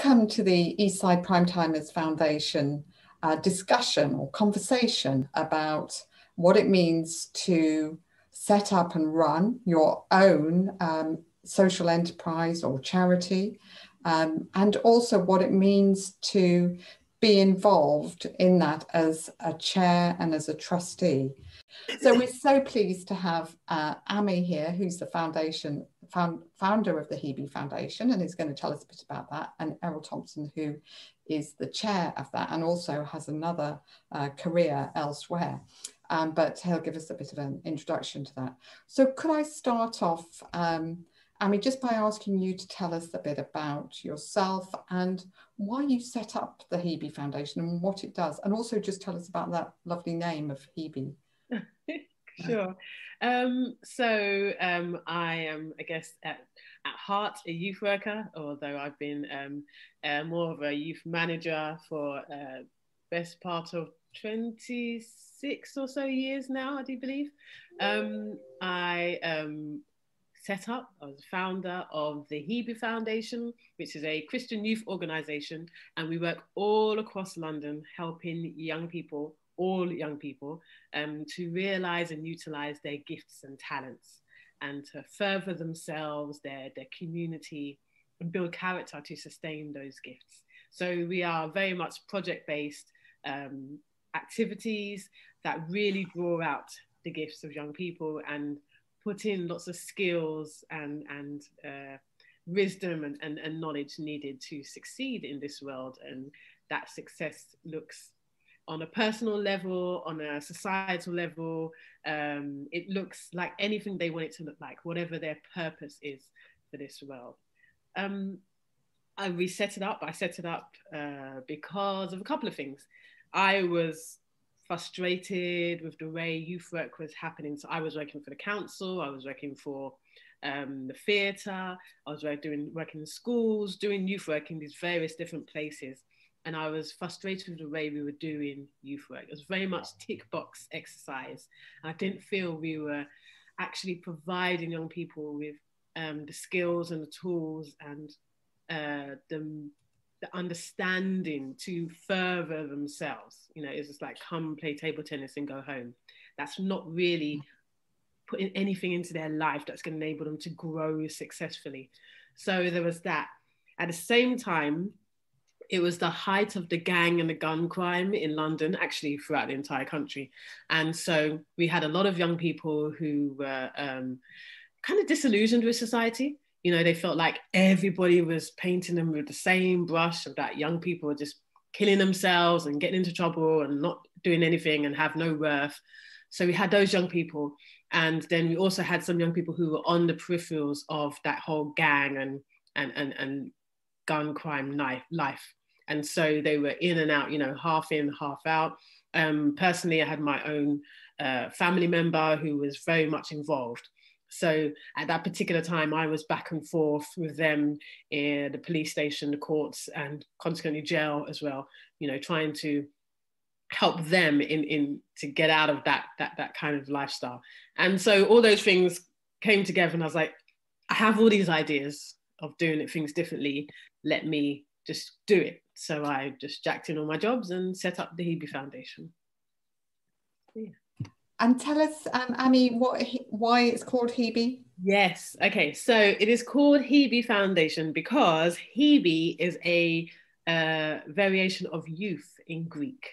Welcome to the Eastside Primetimers Foundation discussion or conversation about what it means to set up and run your own social enterprise or charity, and also what it means to be involved in that as a chair and as a trustee. So we're so pleased to have Amie here, who's the founder of the Hebe Foundation, and is going to tell us a bit about that, and Erol Thompson, who is the chair of that and also has another career elsewhere. But he'll give us a bit of an introduction to that. So could I start off, Amie, just by asking you to tell us a bit about yourself and why you set up the Hebe Foundation and what it does, and also just tell us about that lovely name of Hebe. Sure. I am, I guess, at heart a youth worker, although I've been more of a youth manager for best part of 26 or so years now, I do believe. I was the founder of the Hebe Foundation, which is a Christian youth organisation, and we work all across London helping young people, all young people, to realise and utilise their gifts and talents and to further themselves, their community, and build character to sustain those gifts. So we are very much project-based activities that really draw out the gifts of young people and put in lots of skills and wisdom and knowledge needed to succeed in this world. And that success looks on a personal level, on a societal level, it looks like anything they want it to look like, whatever their purpose is for this world. I set it up because of a couple of things. I was frustrated with the way youth work was happening. So I was working for the council, I was working for the theatre, I was working in schools, doing youth work in these various different places. And I was frustrated with the way we were doing youth work. It was very much tick box exercise. I didn't feel we were actually providing young people with the skills and the tools and the understanding to further themselves. You know, it's just like, come play table tennis and go home. That's not really putting anything into their life that's going to enable them to grow successfully. So there was that. At the same time, it was the height of the gang and the gun crime in London, actually throughout the entire country. And so we had a lot of young people who were kind of disillusioned with society. You know, they felt like everybody was painting them with the same brush, and that young people were just killing themselves and getting into trouble and not doing anything and have no worth. So we had those young people. And then we also had some young people who were on the peripherals of that whole gang and gun crime life. And so they were in and out, you know, half in, half out. Personally, I had my own family member who was very much involved. So at that particular time, I was back and forth with them in the police station, the courts, and consequently jail as well, you know, trying to help them to get out of that kind of lifestyle. And so all those things came together, and I was like, I have all these ideas of doing things differently. Let me just do it. So I just jacked in all my jobs and set up the Hebe Foundation. Yeah. And tell us, Amie, why it's called Hebe? Yes. Okay. So it is called Hebe Foundation because Hebe is a variation of youth in Greek.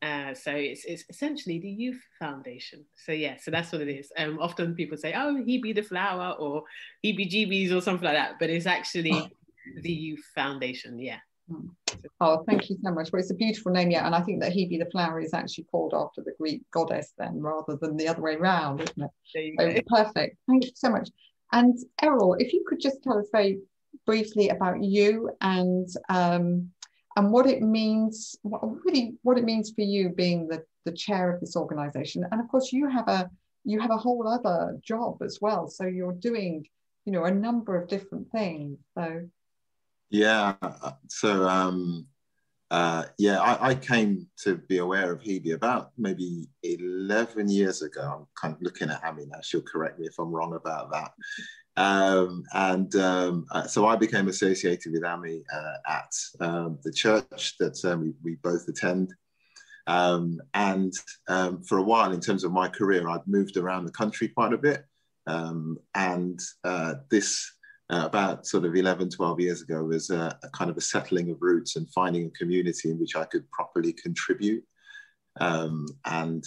So it's essentially the Youth Foundation. So yeah, so that's what it is. Often people say, oh, Hebe the flower or Hebe-Jeebies or something like that, but it's actually the Youth Foundation. Yeah. Oh, thank you so much. Well, it's a beautiful name, yeah, and I think that Hebe the flower is actually called after the Greek goddess then, rather than the other way around, isn't it? There you go. Perfect. Thank you so much. And Erol, if you could just tell us very briefly about you and what it means, what it means for you being the chair of this organisation, and of course you have a whole other job as well, so you're doing, you know, a number of different things. So. Yeah, so Yeah, I came to be aware of Hebe about maybe 11 years ago. I'm kind of looking at Amie now. She'll correct me if I'm wrong about that. So I became associated with Amie at the church that we both attend. For a while, in terms of my career, I'd moved around the country quite a bit. About sort of 11, 12 years ago was a kind of a settling of roots and finding a community in which I could properly contribute. Finding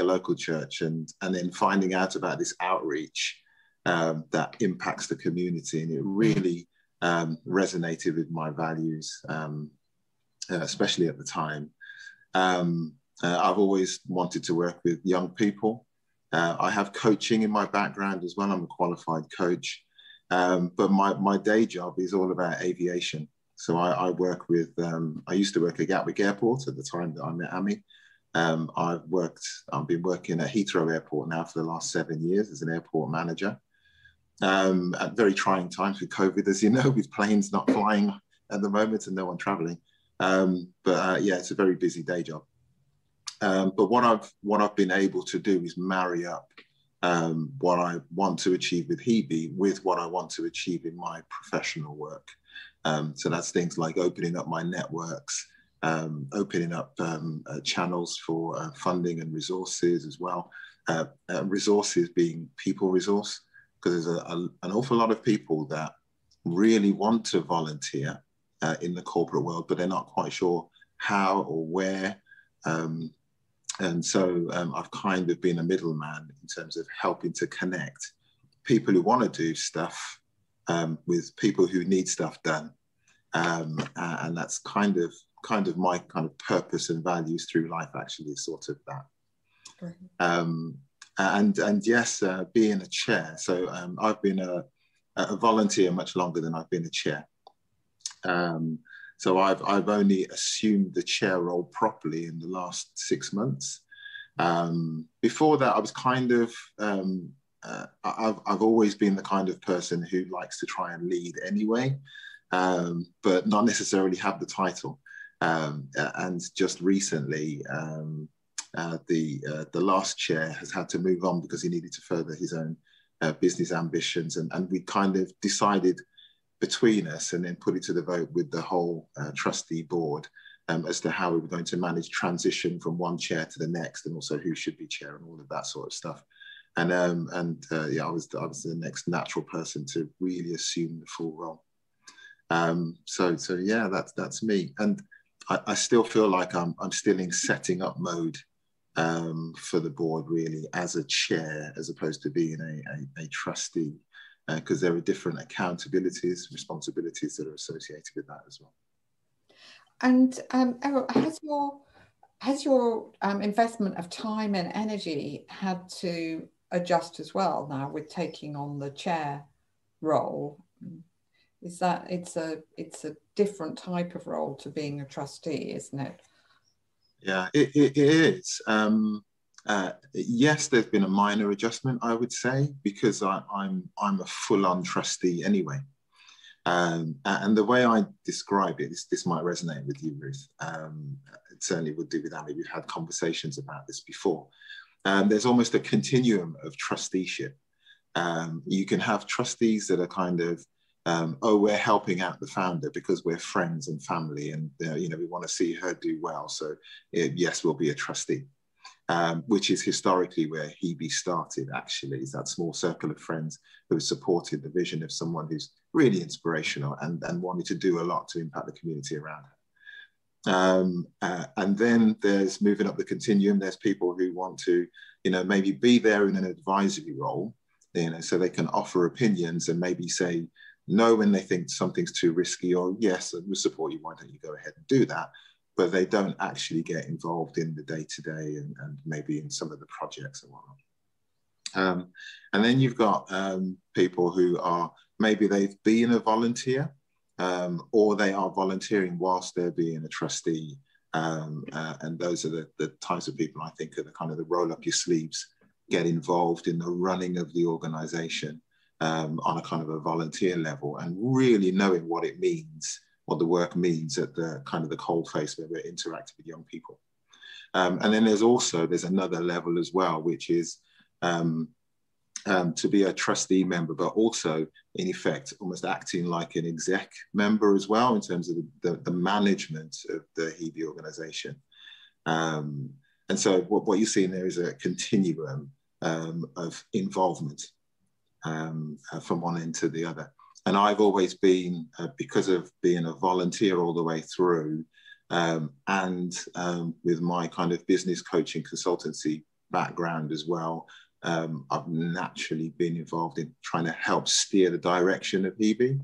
a local church and then finding out about this outreach that impacts the community. And it really resonated with my values, especially at the time. I've always wanted to work with young people. I have coaching in my background as well. I'm a qualified coach. But my day job is all about aviation. So I work with, I used to work at Gatwick Airport at the time that I met Amie. I've been working at Heathrow Airport now for the last 7 years as an airport manager. At very trying times with COVID, as you know, with planes not flying at the moment and no one traveling. Yeah, it's a very busy day job. But what I've been able to do is marry up what I want to achieve with Hebe with what I want to achieve in my professional work. So that's things like opening up my networks, opening up channels for funding and resources as well. Resources being people resource, because there's an awful lot of people that really want to volunteer in the corporate world, but they're not quite sure how or where. And so I've kind of been a middleman in terms of helping to connect people who want to do stuff with people who need stuff done. And that's kind of my kind of purpose and values through life, actually, is sort of that. And yes, being a chair. So I've been a volunteer much longer than I've been a chair. So I've only assumed the chair role properly in the last 6 months. Before that, I was kind of, I've always been the kind of person who likes to try and lead anyway, but not necessarily have the title. And just recently, the last chair has had to move on because he needed to further his own business ambitions. And we kind of decided between us and then put it to the vote with the whole trustee board as to how we were going to manage transition from one chair to the next, and also who should be chair and all of that sort of stuff. And yeah, I was the next natural person to really assume the full role. So yeah, that's me. And I still feel like I'm still in setting up mode for the board, really, as a chair, as opposed to being a trustee, because there are different accountabilities, responsibilities that are associated with that as well. And Erol, has your investment of time and energy had to adjust as well now with taking on the chair role? Is that it's a different type of role to being a trustee, isn't it? Yeah, it is. Yes, there's been a minor adjustment, I would say, because I'm a full-on trustee anyway. And the way I describe it, this might resonate with you, Ruth. It certainly would do with Amie. We've had conversations about this before. There's almost a continuum of trusteeship. You can have trustees that are kind of, oh, we're helping out the founder because we're friends and family, and you know, we want to see her do well. So yes, we'll be a trustee. Which is historically where Hebe started, actually, is that small circle of friends who supported the vision of someone who's really inspirational and wanted to do a lot to impact the community around her. And then there's moving up the continuum. There's people who want to, you know, maybe be there in an advisory role, you know, so they can offer opinions and maybe say no when they think something's too risky, or yes, we'll support you, why don't you go ahead and do that? But they don't actually get involved in the day-to-day and maybe in some of the projects and whatnot. And then you've got people who are, maybe they've been a volunteer or they are volunteering whilst they're being a trustee. And those are the types of people I think are the kind of the roll up your sleeves, get involved in the running of the organization on a kind of a volunteer level, and really knowing what it means what the work means at the kind of the coalface where we're interacting with young people. And then there's another level as well, which is to be a trustee member, but also in effect almost acting like an exec member as well in terms of the management of the Hebe organization. And so what you're seeing there is a continuum of involvement from one end to the other. And I've always been, because of being a volunteer all the way through, and with my kind of business coaching consultancy background as well, I've naturally been involved in trying to help steer the direction of Hebe.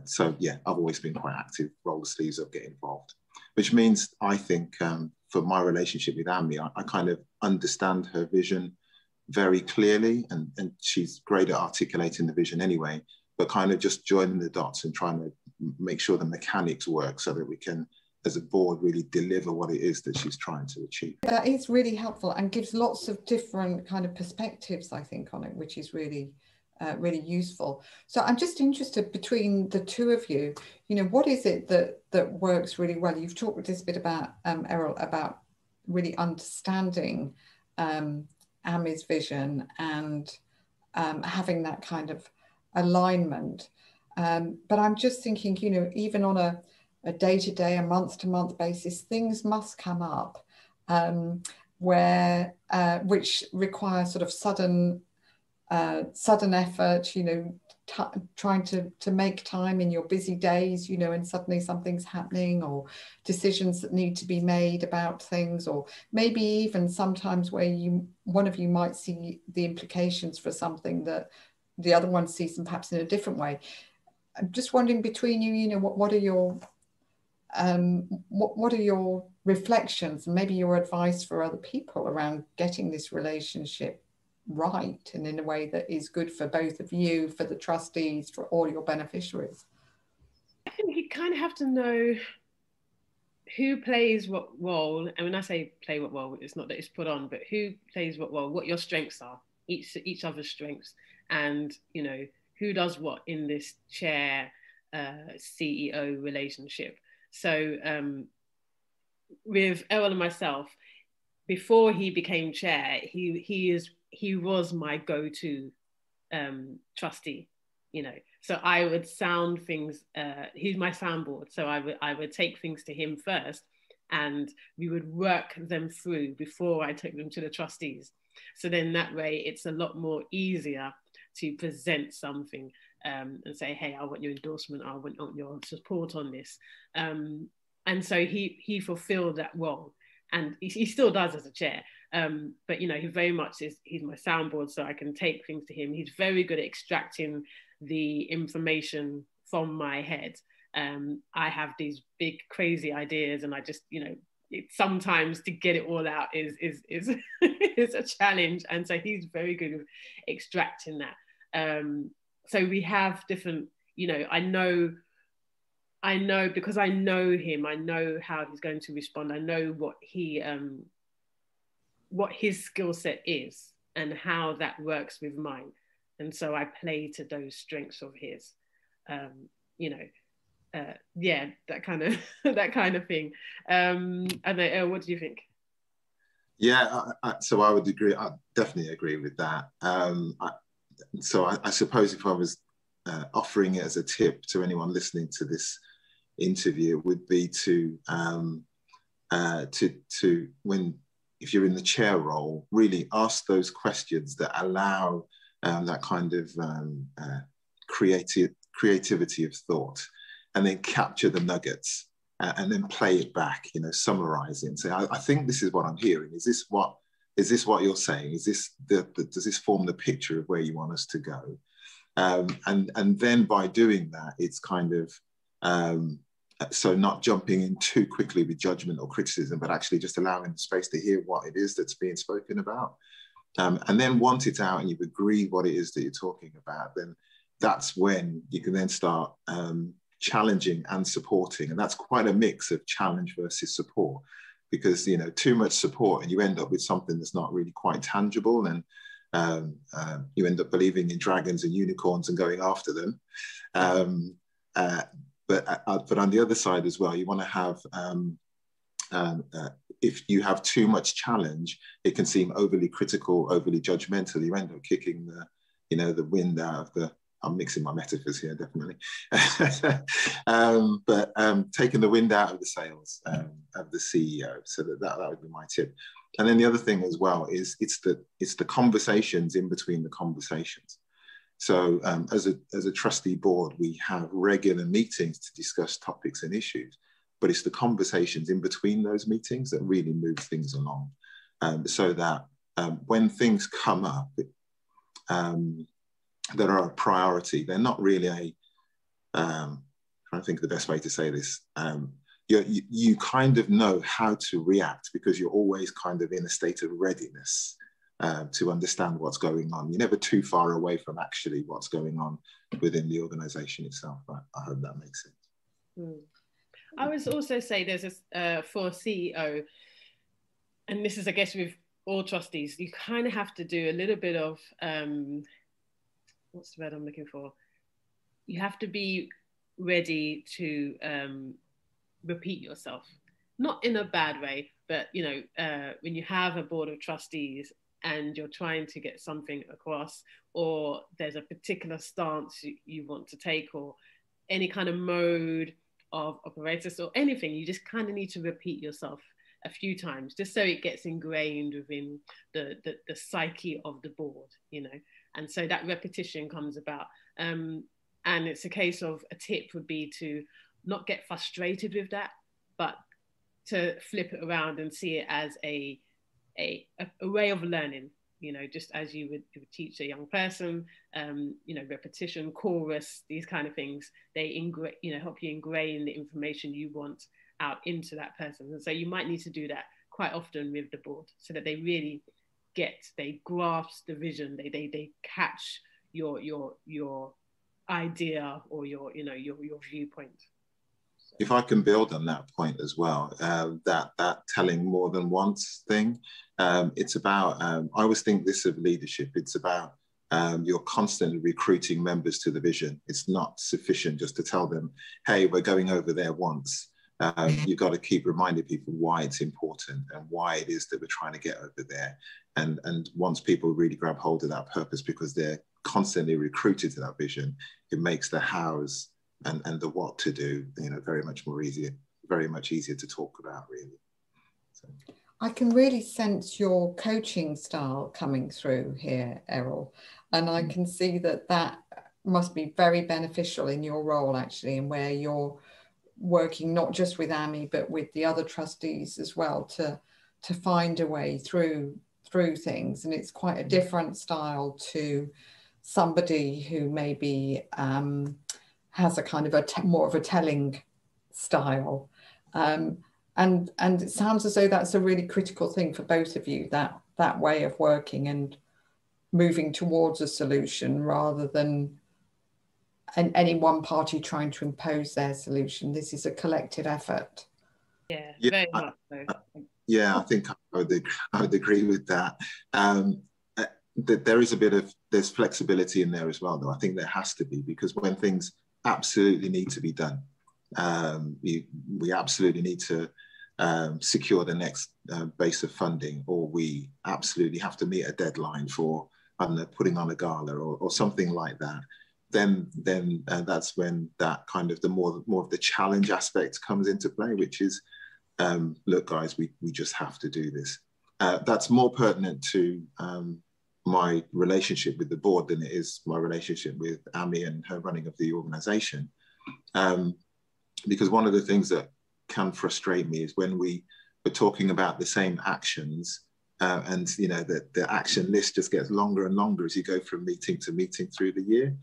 So yeah, I've always been quite active, roll the sleeves up, get involved, which means I think for my relationship with Amie, I kind of understand her vision very clearly, and she's great at articulating the vision anyway, but kind of just joining the dots and trying to make sure the mechanics work so that we can, as a board, really deliver what it is that she's trying to achieve. That is really helpful and gives lots of different kind of perspectives, I think, on it, which is really, really useful. So I'm just interested, between the two of you, you know, what is it that works really well? You've talked this bit about, Erol, about really understanding Amie's vision and having that kind of alignment. But I'm just thinking, you know, even on a day-to-day, a month-to-month basis, things must come up where which require sort of sudden effort, you know, trying to make time in your busy days, you know, and suddenly something's happening, or decisions that need to be made about things, or maybe even sometimes where one of you might see the implications for something that the other one sees them perhaps in a different way. I'm just wondering, between you, you know, what are your reflections and maybe your advice for other people around getting this relationship right and in a way that is good for both of you, for the trustees, for all your beneficiaries? I think you kind of have to know who plays what role. And when I say play what role, it's not that it's put on, but who plays what role, what your strengths are, each other's strengths, and, you know, who does what in this chair CEO relationship. So with Erol and myself, before he became chair, he was my go-to trustee, you know. So I would sound things, he's my soundboard. So I would take things to him first, and we would work them through before I took them to the trustees. So then that way it's a lot more easier to present something and say, hey, I want your endorsement, I want your support on this. And so he fulfilled that role, and he still does as a chair. But, you know, he very much he's my soundboard, so I can take things to him. He's very good at extracting the information from my head. I have these big, crazy ideas, and I just, you know, sometimes to get it all out is is a challenge. And so he's very good at extracting that. So we have different, you know, I know because I know him, I know how he's going to respond. I know what his skill set is and how that works with mine. And so I play to those strengths of his, you know, yeah, that kind of thing. And then, what do you think? Yeah, so I would agree. I definitely agree with that. So I suppose if I was offering it as a tip to anyone listening to this interview, it would be to if you're in the chair role, really ask those questions that allow that kind of creativity of thought, and then capture the nuggets and then play it back, you know, summarize it and say, I think this is what I'm hearing. Is this what you're saying? Is this does this form the picture of where you want us to go? And then by doing that, it's kind of so not jumping in too quickly with judgment or criticism, but actually just allowing the space to hear what it is that's being spoken about. And then once it's out and you've agreed what it is that you're talking about, then that's when you can then start challenging and supporting. And that's quite a mix of challenge versus support, because, you know, too much support and you end up with something that's not really quite tangible, and you end up believing in dragons and unicorns and going after them. but on the other side as well, you want to have, if you have too much challenge, it can seem overly critical, overly judgmental. You end up kicking the wind out of the, I'm mixing my metaphors here, definitely. But taking the wind out of the sails of the CEO. So that would be my tip. And then the other thing as well is it's the conversations in between the conversations. So as a trustee board, we have regular meetings to discuss topics and issues, but it's the conversations in between those meetings that really move things along, so that when things come up that are a priority, they're not really trying to think of the best way to say this. You kind of know how to react because you're always kind of in a state of readiness to understand what's going on. You're never too far away from actually what's going on within the organization itself. I hope that makes sense. Mm. I would also say there's for a CEO, and this is, I guess, with all trustees, you kind of have to do a little bit of, what's the word I'm looking for? You have to be ready to repeat yourself, not in a bad way, but when you have a board of trustees and you're trying to get something across, or there's a particular stance you want to take, or any kind of mode of apparatus or anything, you just kind of need to repeat yourself a few times, just so it gets ingrained within the psyche of the board, and so that repetition comes about. And it's a case of, a tip would be to not get frustrated with that, but to flip it around and see it as a way of learning, just as you would teach a young person, repetition, chorus, these kind of things, they help you ingrain the information you want out into that person. And so you might need to do that quite often with the board, so that they really they grasp the vision, they catch your idea or your viewpoint. If I can build on that point as well, that telling more than once thing, it's about, I always think this of leadership, it's about you're constantly recruiting members to the vision. It's not sufficient just to tell them, hey, we're going over there once. You've got to keep reminding people why it's important and why it is that we're trying to get over there. And once people really grab hold of that purpose, because they're constantly recruited to that vision, it makes the hows and the what to do, very much easier to talk about, really. So. I can really sense your coaching style coming through here, Erol, and I can see that must be very beneficial in your role, actually, and where you're working not just with Amie but with the other trustees as well to find a way through things. And it's quite a different style to somebody who maybe has a kind of more of a telling style, and it sounds as though that's a really critical thing for both of you, that way of working and moving towards a solution rather than any one party trying to impose their solution. This is a collective effort. Yeah, very much so. Yeah, I think I would agree with that. There is there's flexibility in there as well, though. I think there has to be, because when things absolutely need to be done, we absolutely need to secure the next base of funding, or we absolutely have to meet a deadline for putting on a gala or something like that. Then that's when that kind of the more of the challenge aspect comes into play, which is, look, guys, we just have to do this. That's more pertinent to my relationship with the board than it is my relationship with Amie and her running of the organisation. Because one of the things that can frustrate me is when we were talking about the same actions, and the action list just gets longer and longer as you go from meeting to meeting through the year.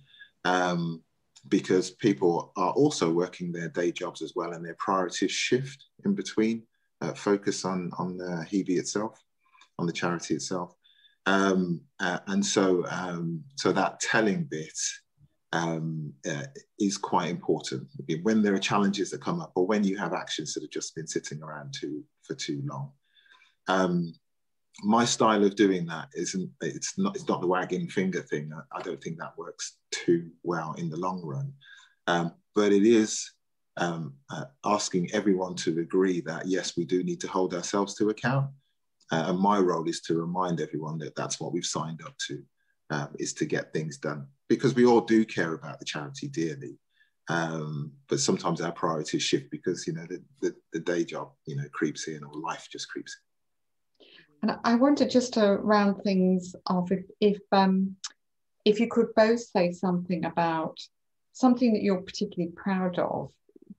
Because people are also working their day jobs as well, and their priorities shift in between, focus on Hebe itself, on the charity itself. And so that telling bit is quite important when there are challenges that come up, or when you have actions that have just been sitting around for too long. My style of doing that it's not the wagging finger thing. I don't think that works too well in the long run. But it is asking everyone to agree that, yes, we do need to hold ourselves to account. And my role is to remind everyone that that's what we've signed up to, is to get things done. Because we all do care about the charity dearly. But sometimes our priorities shift because, you know, the day job, you know, creeps in, or life just creeps in. And I wanted just to round things off, if you could both say something about something that you're particularly proud of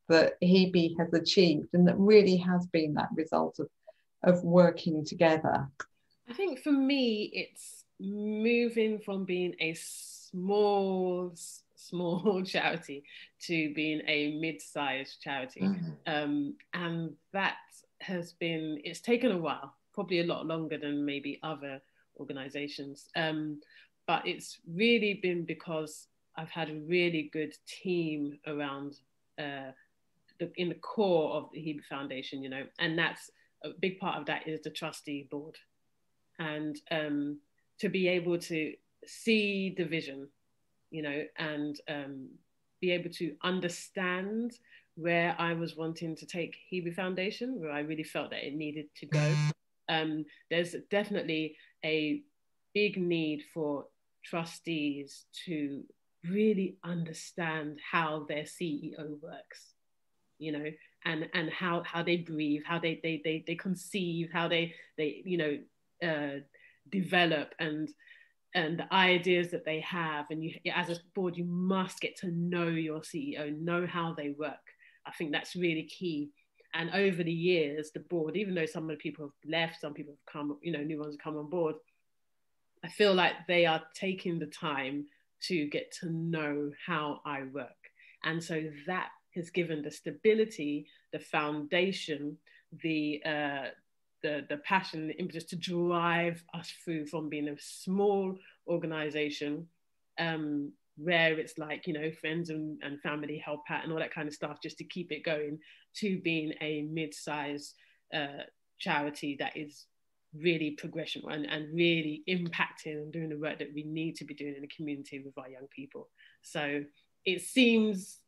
that Hebe has achieved and that really has been that result of working together. I think for me, it's moving from being a small charity to being a mid-sized charity. And that has been, it's taken a while, probably a lot longer than maybe other organizations. But it's really been because I've had a really good team around in the core of the Hebe Foundation, you know, and that's a big part of that is the trustee board. And to be able to see the vision, you know, and be able to understand where I was wanting to take Hebe Foundation, where I really felt that it needed to go. There's definitely a big need for trustees to really understand how their CEO works, you know, and how they breathe, how they conceive, how they you know, develop, and the ideas that they have. And you, as a board, you must get to know your CEO, know how they work. I think that's really key. And over the years, the board, even though some of the people have left, some people have come, you know, new ones have come on board, I feel like they are taking the time to get to know how I work. And so that has given the stability, the foundation, the passion, the impetus to drive us through from being a small organization where it's like, you know, friends and family help out and all that kind of stuff just to keep it going, to being a mid-sized charity that is really progression and really impacting and doing the work that we need to be doing in the community with our young people. So it seems,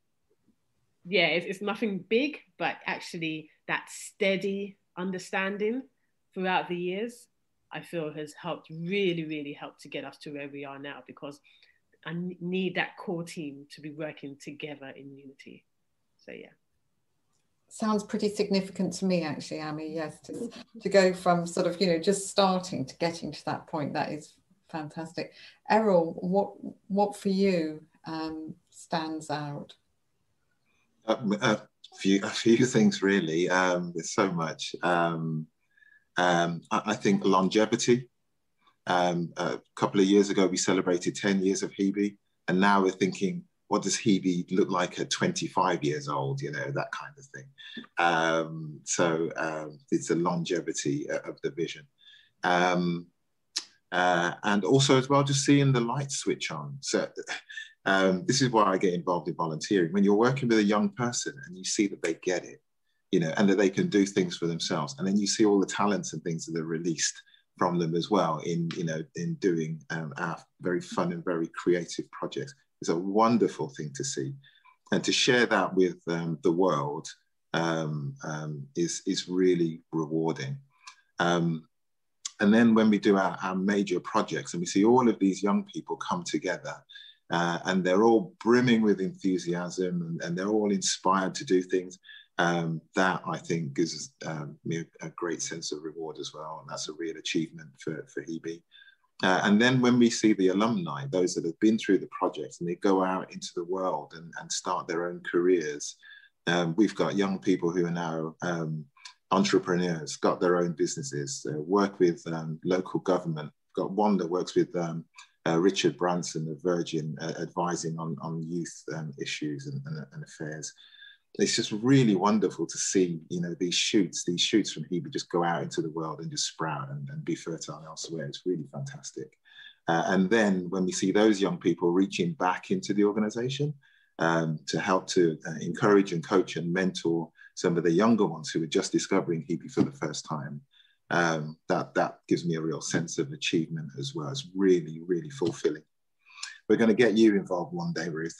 yeah, it's nothing big, but actually that steady understanding throughout the years, I feel has helped, really helped to get us to where we are now, because I need that core team to be working together in unity. So yeah. Sounds pretty significant to me, actually, Amie. Yes, to go from sort of, you know, just starting to getting to that point, that is fantastic. Erol, what for you stands out? A few things really. There's so much. I think longevity. A couple of years ago, we celebrated 10 years of Hebe, and now we're thinking, what does Hebe look like at 25 years old? You know, that kind of thing. So it's the longevity of the vision. And also as well, just seeing the light switch on. So this is why I get involved in volunteering. When you're working with a young person and you see that they get it, you know, and that they can do things for themselves, and then you see all the talents and things that are released from them as well in, you know, in doing our very fun and very creative projects. It's a wonderful thing to see, and to share that with the world is really rewarding. And then when we do our major projects and we see all of these young people come together and they're all brimming with enthusiasm and they're all inspired to do things, that I think gives me a great sense of reward as well. And that's a real achievement for Hebe. And then when we see the alumni, those that have been through the project and they go out into the world and start their own careers, we've got young people who are now entrepreneurs, got their own businesses, work with local government. Got one that works with Richard Branson of Virgin, advising on youth issues and affairs. It's just really wonderful to see, you know, these shoots from Hebe just go out into the world and just sprout and be fertile elsewhere. It's really fantastic. And then when we see those young people reaching back into the organization to help to encourage and coach and mentor some of the younger ones who are just discovering Hebe for the first time, that gives me a real sense of achievement as well. It's really, really fulfilling. We're going to get you involved one day, Ruth.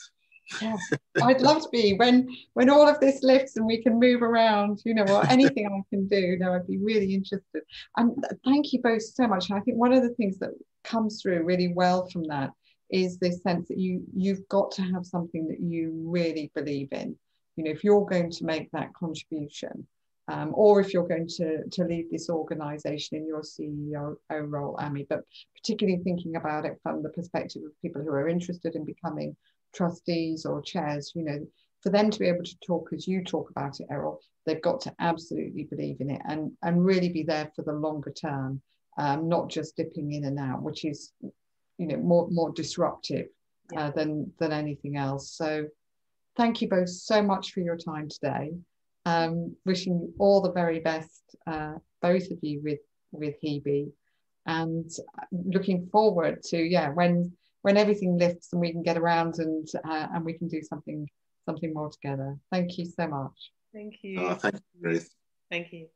Yeah, I'd love to be when all of this lifts and we can move around, you know, or anything I can do. No, I'd be really interested. And thank you both so much. And I think one of the things that comes through really well from that is this sense that you've got to have something that you really believe in. You know, if you're going to make that contribution, or if you're going to lead this organisation in your CEO role, Amie, but particularly thinking about it from the perspective of people who are interested in becoming trustees or chairs, you know, for them to be able to talk as you talk about it, Erol, they've got to absolutely believe in it and really be there for the longer term, not just dipping in and out, which is, you know, more disruptive than anything else. So thank you both so much for your time today. Wishing you all the very best, both of you with Hebe, and looking forward to when everything lifts and we can get around and we can do something more together. Thank you so much. Thank you. Oh, thank you, Ruth. Thank you.